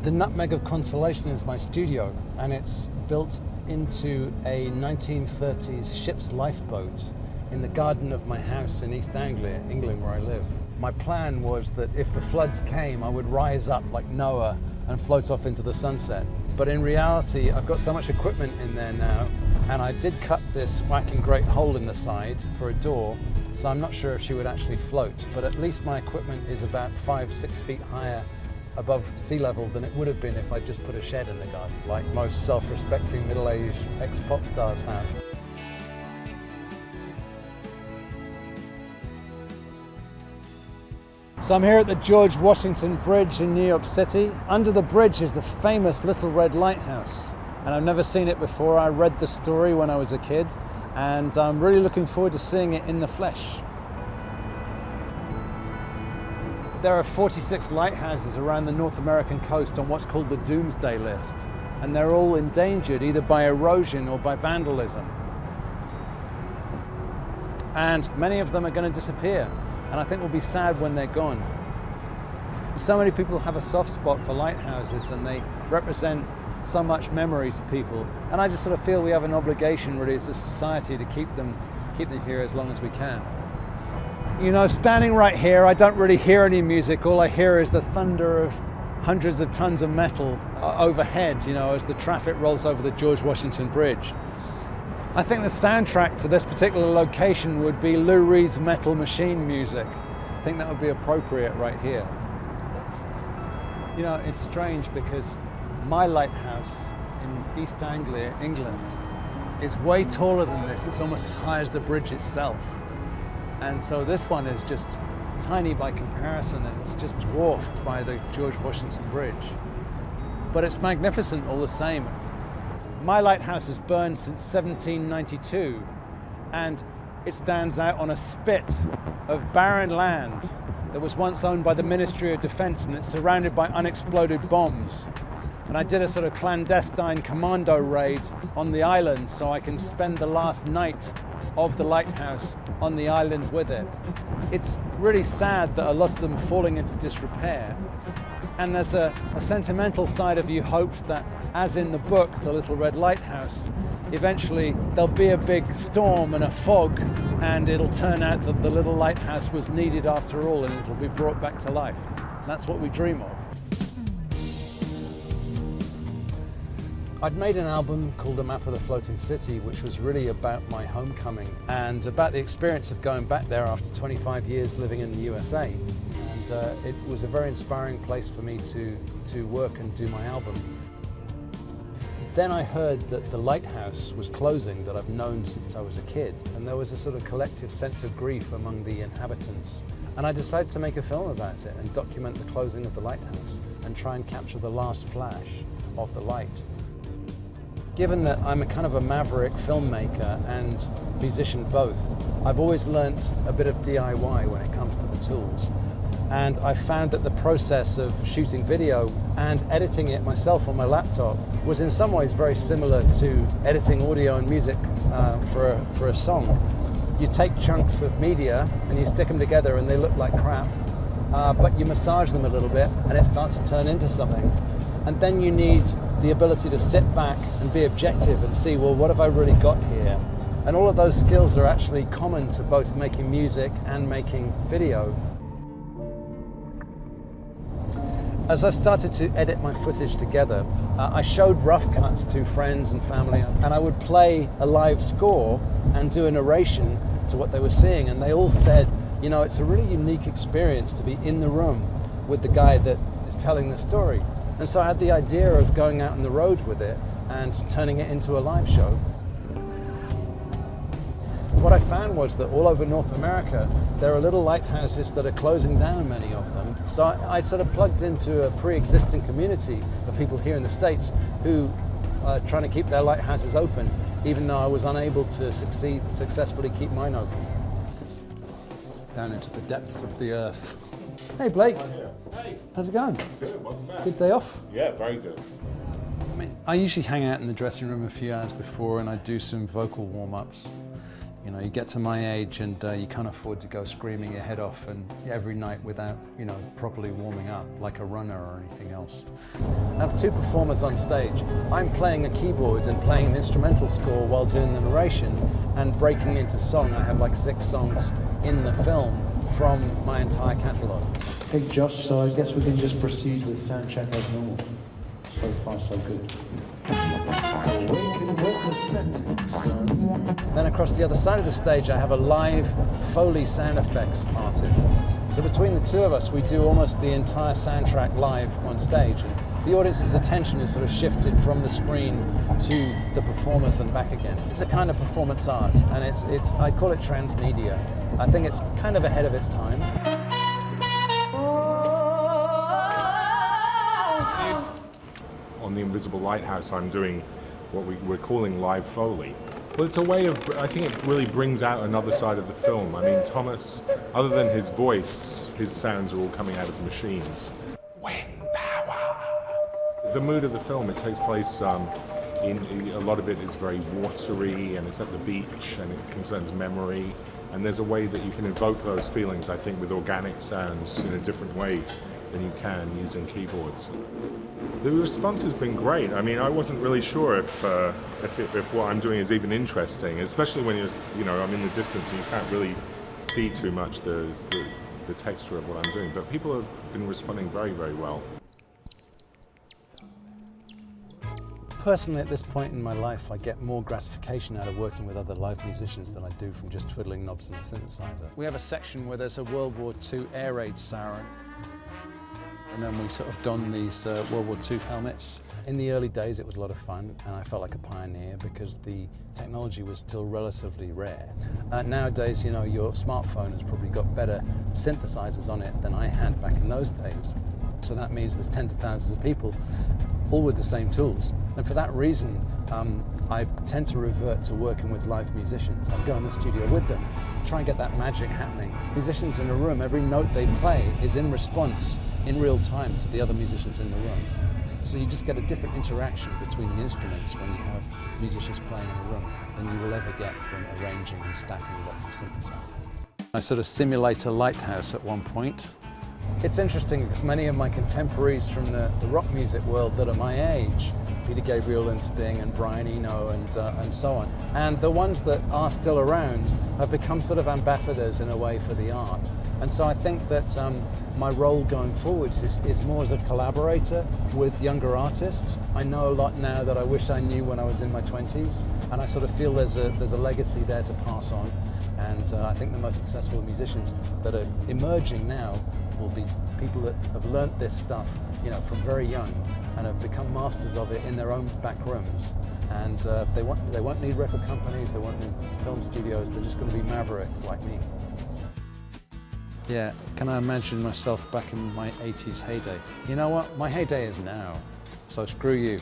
The Nutmeg of Consolation is my studio, and it's built into a 1930s ship's lifeboat in the garden of my house in East Anglia, England, where I live. My plan was that if the floods came, I would rise up like Noah and float off into the sunset. But in reality, I've got so much equipment in there now, and I did cut this whacking great hole in the side for a door, so I'm not sure if she would actually float, but at least my equipment is about 5-6 feet higher above sea level than it would have been if I just put a shed in the garden, like most self-respecting middle-aged ex-pop stars have. So I'm here at the George Washington Bridge in New York City. Under the bridge is the famous Little Red Lighthouse, and I've never seen it before. I read the story when I was a kid, and I'm really looking forward to seeing it in the flesh. There are 46 lighthouses around the North American coast on what's called the Doomsday List, and they're all endangered either by erosion or by vandalism. And many of them are going to disappear, and I think we'll be sad when they're gone. So many people have a soft spot for lighthouses, and they represent so much memory to people, and I just sort of feel we have an obligation really as a society to keep them here as long as we can. You know, standing right here, I don't really hear any music. All I hear is the thunder of hundreds of tons of metal overhead, you know, as the traffic rolls over the George Washington Bridge. I think the soundtrack to this particular location would be Lou Reed's Metal Machine music. I think that would be appropriate right here. You know, it's strange because my lighthouse in East Anglia, England, is way taller than this. It's almost as high as the bridge itself. And so this one is just tiny by comparison, and it's just dwarfed by the George Washington Bridge. But it's magnificent all the same. My lighthouse has burned since 1792, and it stands out on a spit of barren land that was once owned by the Ministry of Defense, and it's surrounded by unexploded bombs. And I did a sort of clandestine commando raid on the island so I can spend the last night of the lighthouse on the island with it. It's really sad that a lot of them are falling into disrepair. And there's a sentimental side of you hopes that, as in the book, The Little Red Lighthouse, eventually there'll be a big storm and a fog, and it'll turn out that the little lighthouse was needed after all, and it'll be brought back to life. That's what we dream of. I'd made an album called A Map of the Floating City, which was really about my homecoming and about the experience of going back there after 25 years living in the USA. And it was a very inspiring place for me to work and do my album. Then I heard that the lighthouse was closing that I've known since I was a kid, and there was a sort of collective sense of grief among the inhabitants. And I decided to make a film about it and document the closing of the lighthouse and try and capture the last flash of the light. Given that I'm a kind of a maverick filmmaker and musician both, I've always learnt a bit of DIY when it comes to the tools. And I found that the process of shooting video and editing it myself on my laptop was in some ways very similar to editing audio and music for a song. You take chunks of media and you stick them together and they look like crap, but you massage them a little bit and it starts to turn into something. And then you need the ability to sit back and be objective and see, well, what have I really got here? And all of those skills are actually common to both making music and making video. As I started to edit my footage together, I showed rough cuts to friends and family, and I would play a live score and do a narration to what they were seeing, and they all said, you know, it's a really unique experience to be in the room with the guy that is telling the story. And so I had the idea of going out on the road with it and turning it into a live show. What I found was that all over North America, there are little lighthouses that are closing down, many of them. So I sort of plugged into a pre-existing community of people here in the States who are trying to keep their lighthouses open, even though I was unable to successfully keep mine open. Down into the depths of the earth. Hey Blake. Hey. How's it going? Good, welcome back. Good day off? Yeah, very good. I usually hang out in the dressing room a few hours before and I do some vocal warm-ups. You know, you get to my age and you can't afford to go screaming your head off and every night without, you know, properly warming up like a runner or anything else. I have two performers on stage. I'm playing a keyboard and playing an instrumental score while doing the narration and breaking into song. I have like 6 songs in the film from my entire catalogue. Hey Josh, so I guess we can just proceed with sound check as normal. So far, so good. Then across the other side of the stage, I have a live Foley sound effects artist. So between the two of us, we do almost the entire soundtrack live on stage. And the audience's attention is sort of shifted from the screen to the performers and back again. It's a kind of performance art, and it's I call it transmedia. I think it's kind of ahead of its time. On the Invisible Lighthouse, I'm doing what we're calling live Foley. Well, it's a way of, I think it really brings out another side of the film. I mean, Thomas, other than his voice, his sounds are all coming out of machines. Wind power! The mood of the film, it takes place a lot of it is very watery, and it's at the beach, and it concerns memory. And there's a way that you can evoke those feelings, I think, with organic sounds in a different way than you can using keyboards. The response has been great. I mean, I wasn't really sure if what I'm doing is even interesting, especially when I'm in the distance and you can't really see too much the texture of what I'm doing. But people have been responding very, very well. Personally, at this point in my life, I get more gratification out of working with other live musicians than I do from just twiddling knobs on a synthesizer. We have a section where there's a World War II air raid siren. And then we sort of don these World War II helmets. In the early days, it was a lot of fun, and I felt like a pioneer because the technology was still relatively rare. Nowadays, you know, your smartphone has probably got better synthesizers on it than I had back in those days. So that means there's tens of thousands of people, all with the same tools. And for that reason, I tend to revert to working with live musicians. I go in the studio with them, try and get that magic happening. Musicians in a room, every note they play is in response in real time to the other musicians in the room. So you just get a different interaction between the instruments when you have musicians playing in a room than you will ever get from arranging and stacking lots of synthesizers. I sort of simulate a lighthouse at one point. It's interesting because many of my contemporaries from the rock music world that are my age, Peter Gabriel and Sting and Brian Eno and so on, and the ones that are still around have become sort of ambassadors in a way for the art. And so I think that my role going forwards is more as a collaborator with younger artists. I know a lot now that I wish I knew when I was in my 20s, and I sort of feel there's a legacy there to pass on. And I think the most successful musicians that are emerging now will be people that have learnt this stuff, you know, from very young and have become masters of it in their own back rooms. And they won't need record companies, they won't need film studios, they're just going to be mavericks like me. Yeah, can I imagine myself back in my 80s heyday? You know what? My heyday is now, so screw you.